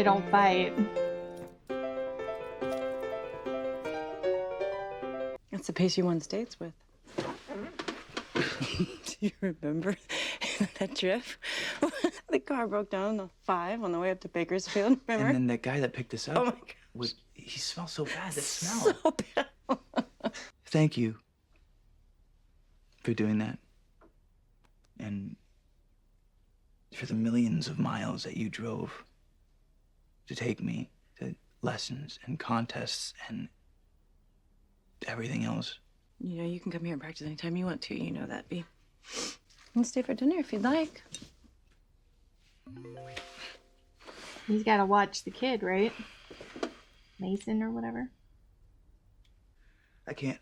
don't fight. That's the pace you won states with. Do you remember that trip? The car broke down on the 5 on the way up to Bakersfield, remember? And then that guy that picked us up, oh my God. He smelled so bad, the smell. So bad. Thank you for doing that. And for the millions of miles that you drove to take me to lessons and contests and everything else. You know, you can come here and practice anytime you want to. You know that, B. You can stay for dinner if you'd like. He's got to watch the kid, right? Mason or whatever. I can't.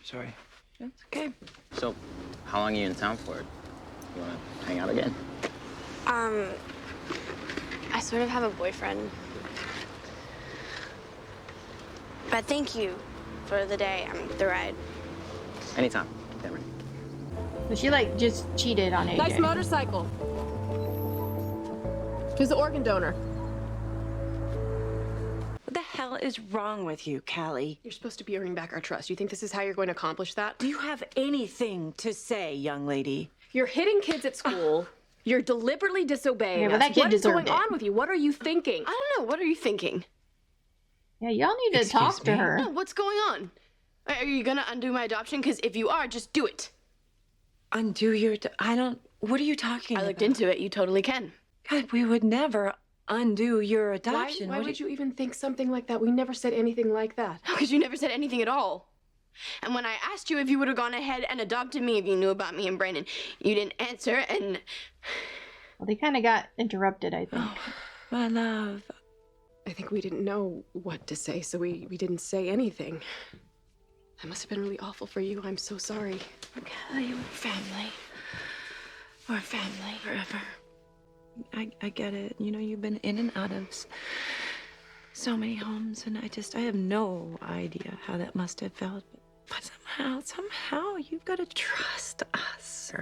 Sorry. That's okay. So, how long are you in town for? You wanna hang out again? I sort of have a boyfriend. But thank you for the day, the ride. Anytime, Cameron. So she like just cheated on AJ. Nice motorcycle. Who's the organ donor? What the hell is wrong with you, Callie? You're supposed to be earning back our trust. You think this is how you're going to accomplish that? Do you have anything to say, young lady? You're hitting kids at school. You're deliberately disobeying Yeah, well, us. that kid What is deserved going it. on with you? What are you thinking? I don't know. What are you thinking? Yeah, y'all need to Excuse talk to me? her. No, what's going on? Are you gonna undo my adoption? Because if you are, just do it. Undo your... I don't... What are you talking I about? looked into it. You totally can. God, we would never undo your adoption. Why What would you even think something like that? We never said anything like that. Because you never said anything at all. And when I asked you if you would have gone ahead and adopted me if you knew about me and Brandon, you didn't answer, and... Well, they kind of got interrupted, I think. My love. I think we didn't know what to say, so we didn't say anything. That must have been really awful for you. I'm so sorry. Kelly, we're family. We're family forever. I get it. You know, you've been in and out of so many homes, and I have no idea how that must have felt. But somehow, you've got to trust us.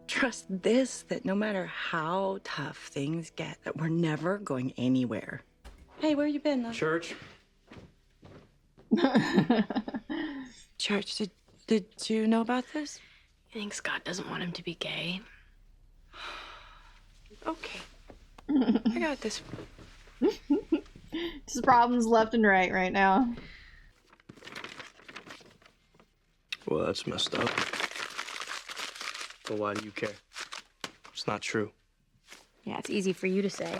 Trust this, that no matter how tough things get, that we're never going anywhere. Hey, where you been, love? Church? Church, did you know about this? You think Scott doesn't want him to be gay? Okay. I got this. Just problems left and right now. Well, that's messed up. But why do you care? It's not true. Yeah, it's easy for you to say.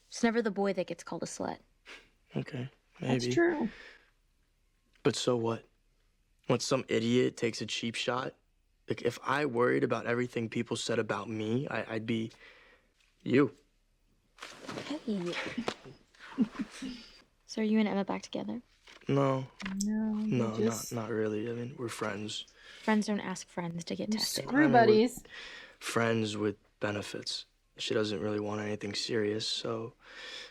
It's never the boy that gets called a slut. Okay, maybe. That's true. But so what? When some idiot takes a cheap shot, like if I worried about everything people said about me, I'd be you. Hey. So are you and Emma back together? No, No, not really. I mean, we're friends. Friends don't ask friends to get tested. Screw buddies. Friends with benefits. She doesn't really want anything serious, so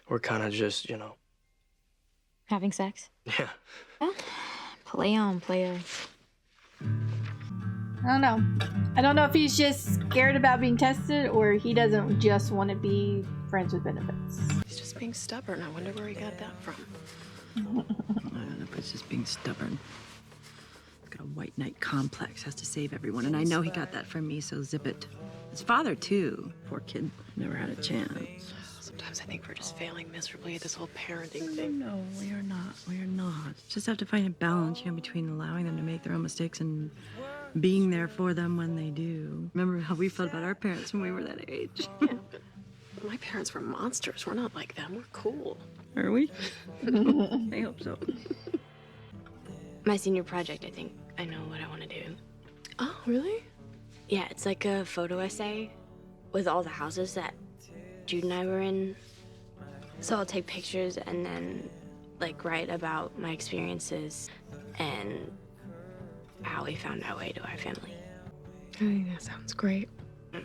we're kind of just, you know. Having sex? Yeah. Play on, player. I don't know. I don't know if he's just scared about being tested or he doesn't just want to be friends with benefits. He's just being stubborn. I wonder where he got that from. I don't know, but it's just being stubborn. Got a white knight complex, has to save everyone, and I know he got that from me, so zip it. His father, too. Poor kid, never had a chance. Sometimes I think we're just failing miserably at this whole parenting thing. No, we are not. We are not. Just have to find a balance, you know, between allowing them to make their own mistakes and being there for them when they do. Remember how we felt about our parents when we were that age? Yeah, but my parents were monsters. We're not like them. We're cool. Are we? I hope so. My senior project, I think I know what I want to do. Oh, really? Yeah, it's like a photo essay with all the houses that Jude and I were in. So I'll take pictures and then, like, write about my experiences and how we found our way to our family. I think that sounds great. I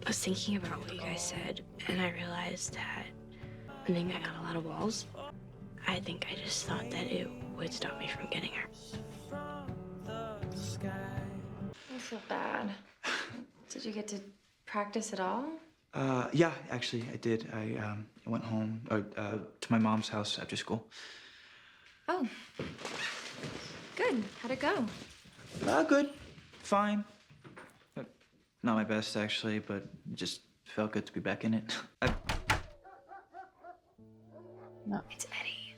was thinking about what you guys said, and I realized that one thing that got a lot of walls, I think I just thought that it would stop me from getting her. I feel bad. Did you get to practice at all? Yeah, actually, I did. I went home, to my mom's house after school. Oh. Good. How'd it go? Good. Fine. Not my best, actually, but it just felt good to be back in it. No. It's Eddie.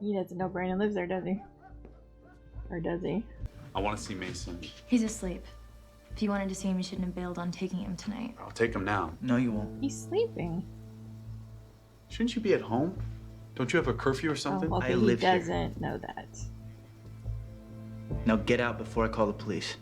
He doesn't know Brandon lives there, does he? Or does he? I want to see Mason. He's asleep. If you wanted to see him, you shouldn't have bailed on taking him tonight. I'll take him now. No, you won't. He's sleeping. Shouldn't you be at home? Don't you have a curfew or something? Oh, okay, I live he here. doesn't know that. Now get out before I call the police.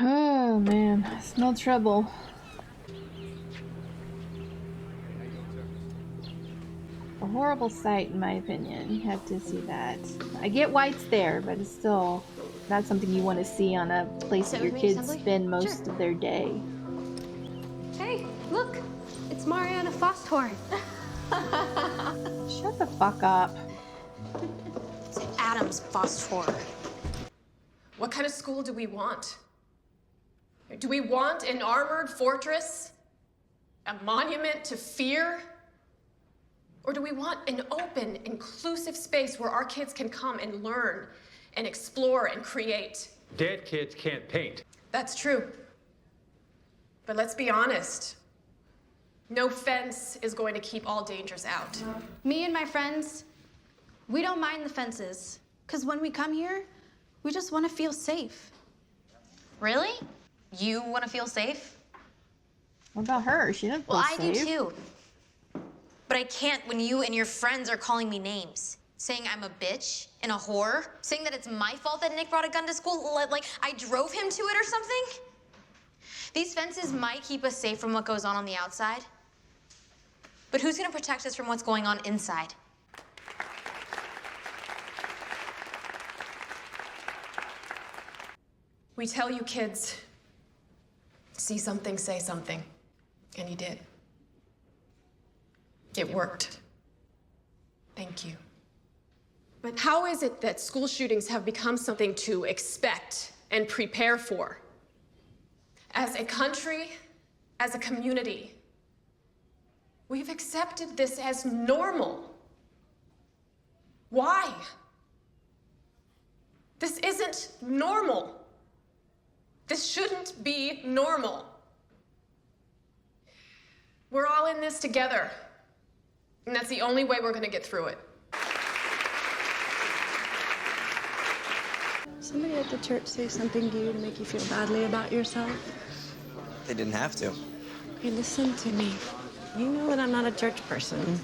Oh man, I smell trouble. A horrible sight, in my opinion. You have to see that. I get why it's there, but it's still not something you want to see on a place that your kids spend most of their day. Hey, look! It's Mariana Fosthorn. Shut the fuck up. It's Adam's Phosphor. What kind of school do we want? Do we want an armored fortress? A monument to fear? Or do we want an open, inclusive space where our kids can come and learn and explore and create? Dead kids can't paint. That's true. But let's be honest. No fence is going to keep all dangers out. Me and my friends, we don't mind the fences. Because when we come here, we just want to feel safe. Really? You want to feel safe? What about her? She doesn't feel Well, I do safe. too. But I can't when you and your friends are calling me names. Saying I'm a bitch and a whore. Saying that it's my fault that Nick brought a gun to school. Like I drove him to it or something. These fences might keep us safe from what goes on the outside. But who's gonna protect us from what's going on inside? We tell you kids, see something, say something. And you did. It worked. Thank you. But how is it that school shootings have become something to expect and prepare for? As a country, as a community, we've accepted this as normal. Why? This isn't normal. This shouldn't be normal. We're all in this together, and that's the only way we're gonna get through it. Somebody at the church say something to you to make you feel badly about yourself? They didn't have to. Okay, listen to me. You know that I'm not a church person.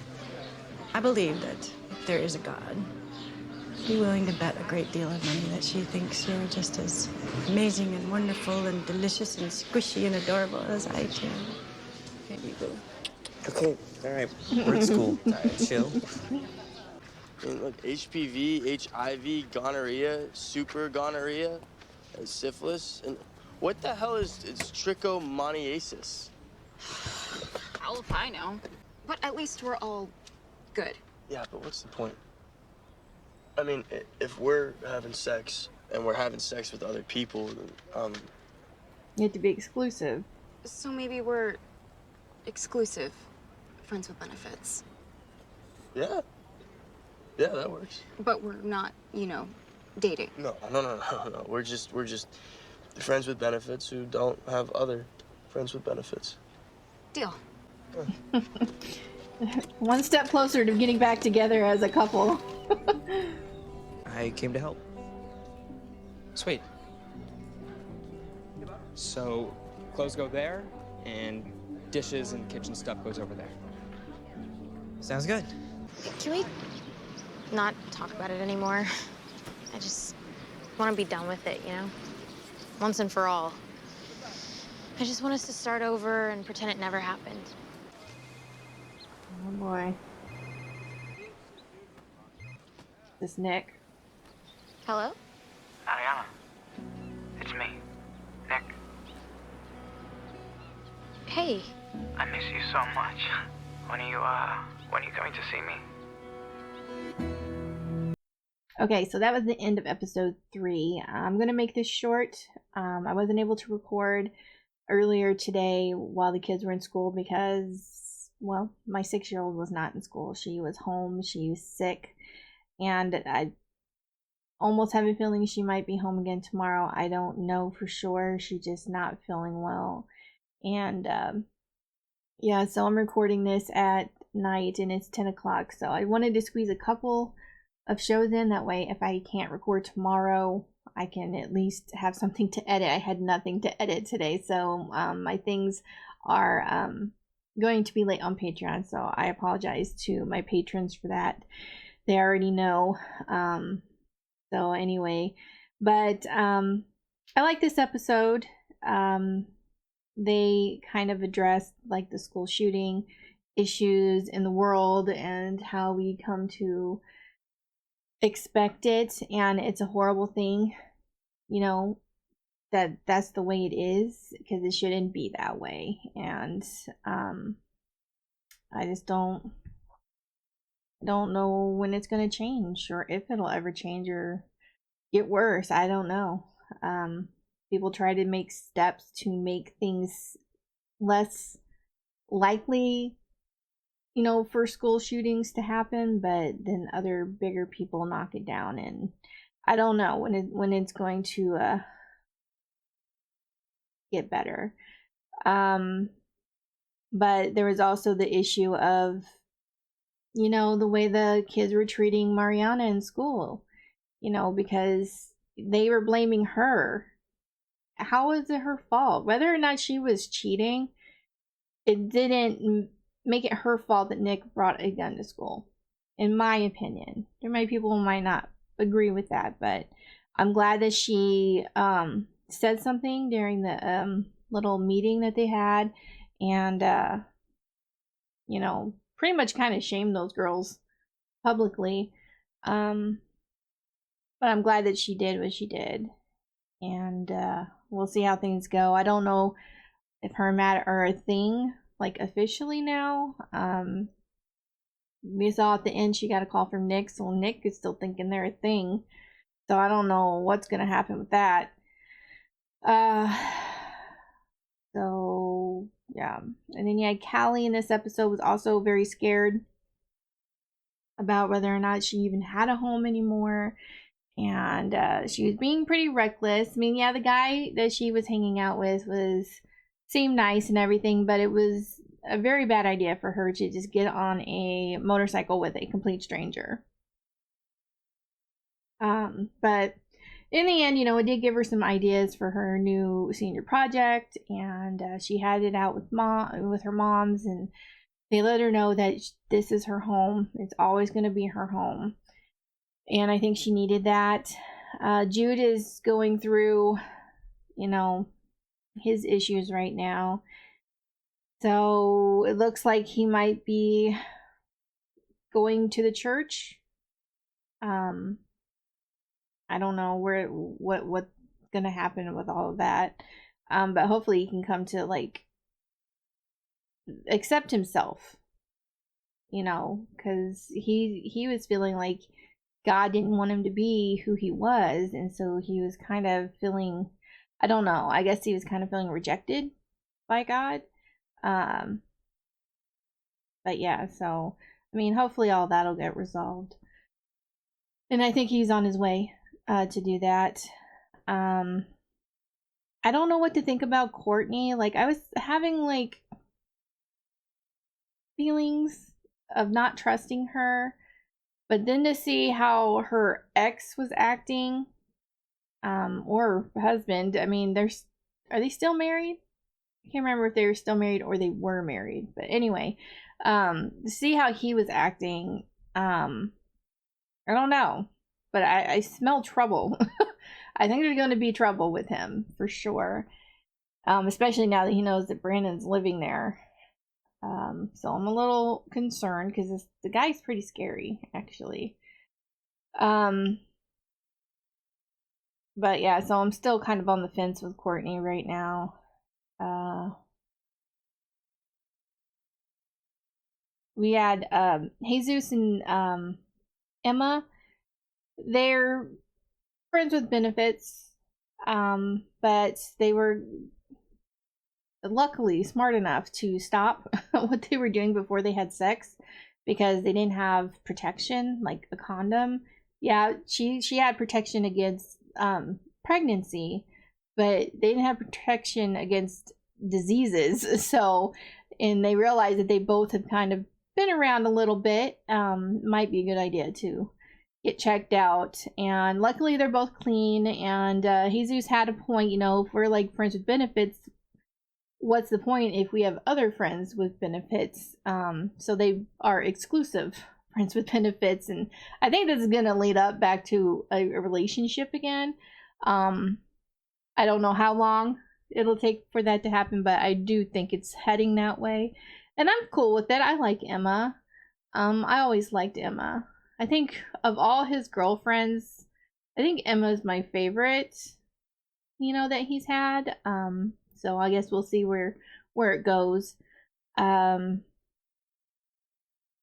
I believe that if there is a God, I'd be willing to bet a great deal of money that she thinks you're just as amazing and wonderful and delicious and squishy and adorable as I do. Here you go. Okay, all right. We're at school. All right, chill. I mean, look, HPV, HIV, gonorrhea, super gonorrhea, syphilis, and what the hell is trichomoniasis? Hell if I know. But at least we're all good. Yeah, but what's the point? I mean, if we're having sex and we're having sex with other people, You have to be exclusive. So maybe we're exclusive friends with benefits. yeah, that works. But we're not, you know, dating. No. We're just friends with benefits who don't have other friends with benefits. Deal. One step closer to getting back together as a couple. I came to help. Sweet. So, clothes go there, and dishes and kitchen stuff goes over there. Sounds good. Can we not talk about it anymore? I just want to be done with it, you know? Once and for all. I just want us to start over and pretend it never happened. Oh boy. This Nick. Hello? Ariana, it's me, Nick. Hey. I miss you so much. When are you coming to see me? Okay, so that was the end of episode 3. I'm going to make this short. I wasn't able to record earlier today while the kids were in school because, well, my 6-year-old was not in school. She was home. She was sick. And I almost have a feeling she might be home again tomorrow. I don't know for sure. She's just not feeling well. And, yeah, so I'm recording this at night and it's 10 o'clock. So I wanted to squeeze a couple of shows in. That way, if I can't record tomorrow, I can at least have something to edit. I had nothing to edit today, so my things are going to be late on Patreon, so I apologize to my patrons for that. They already know. So anyway, but I like this episode. They kind of addressed like the school shooting issues in the world and how we come to expect it, and it's a horrible thing, you know, that's the way it is, because it shouldn't be that way. And I just don't know when it's going to change, or if it'll ever change or get worse. I don't know. People try to make steps to make things less likely, you know, for school shootings to happen, but then other bigger people knock it down, and I don't know when it's going to get better. But there was also the issue of, you know, the way the kids were treating Mariana in school, you know, because they were blaming her. How was it her fault? Whether or not she was cheating, it didn't make it her fault that Nick brought a gun to school, in my opinion. There might be people who might not agree with that, but I'm glad that she said something during the little meeting that they had, and you know, pretty much kind of shamed those girls publicly. But I'm glad that she did what she did, and we'll see how things go. I don't know if her and Matt are a thing, like, officially now. We saw at the end she got a call from Nick, so Nick is still thinking they're a thing. So I don't know what's gonna happen with that. So yeah. And then yeah, Callie in this episode was also very scared about whether or not she even had a home anymore. And she was being pretty reckless. I mean, yeah, the guy that she was hanging out with seemed nice and everything, but it was a very bad idea for her to just get on a motorcycle with a complete stranger. But in the end, you know, it did give her some ideas for her new senior project, and she had it out with her moms, and they let her know that this is her home. It's always going to be her home. And I think she needed that. Jude is going through, you know, his issues right now. So it looks like he might be going to the church. I don't know what's gonna happen with all of that. But hopefully he can come to, like, accept himself, you know, because he was feeling like God didn't want him to be who he was, and so he was kind of feeling, I don't know, I guess he was kind of feeling rejected by God. But yeah, so I mean, hopefully all that'll get resolved, and I think he's on his way to do that. I don't know what to think about Courtney. Like, I was having, like, feelings of not trusting her, but then to see how her ex was acting, or husband, I mean, are they still married? I can't remember if they were still married or they were married, but anyway, to see how he was acting, I don't know, but I smell trouble. I think there's going to be trouble with him for sure, especially now that he knows that Brandon's living there. So I'm a little concerned because the guy's pretty scary, actually. But yeah, so I'm still kind of on the fence with Courtney right now. We had Jesus and Emma. They're friends with benefits, but they were luckily smart enough to stop what they were doing before they had sex, because they didn't have protection, like a condom. Yeah, she had protection against pregnancy, but they didn't have protection against diseases. So, and they realized that they both have kind of been around a little bit. Might be a good idea to get checked out. And luckily they're both clean, and Jesus had a point, you know, if we're like friends with benefits, what's the point if we have other friends with benefits? So they are exclusive friends with benefits, and I think this is gonna lead up back to a relationship again. I don't know how long it'll take for that to happen, but I do think it's heading that way, and I'm cool with it. I like Emma. I always liked Emma. I think of all his girlfriends, I think Emma's my favorite, you know, that he's had. So I guess we'll see where it goes. But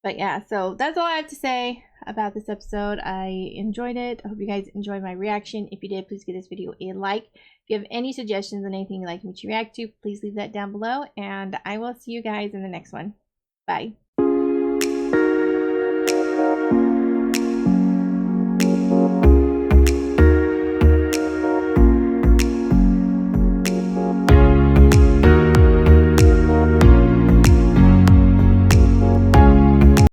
yeah, so that's all I have to say about this episode. I enjoyed it. I hope you guys enjoyed my reaction. If you did, please give this video a like. If you have any suggestions on anything you'd like me to react to, please leave that down below, and I will see you guys in the next one. Bye.